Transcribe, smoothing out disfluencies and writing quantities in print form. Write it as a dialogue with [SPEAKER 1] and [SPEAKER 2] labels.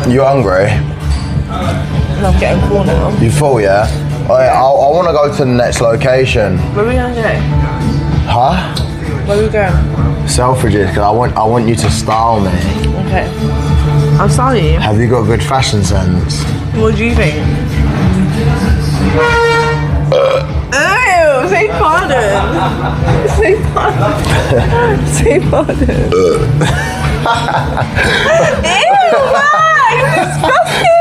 [SPEAKER 1] You hungry?
[SPEAKER 2] I'm getting full now.
[SPEAKER 1] You full, yeah? Alright, I want to go to the next location.
[SPEAKER 2] Where are we going to go?
[SPEAKER 1] Huh?
[SPEAKER 2] Where are we going?
[SPEAKER 1] Selfridges, because I want you to style me.
[SPEAKER 2] Okay. I'll style you.
[SPEAKER 1] Have you got good fashion sense?
[SPEAKER 2] What do you think? Ew, say pardon. Say pardon. Say pardon. Ew, man, you're disgusting.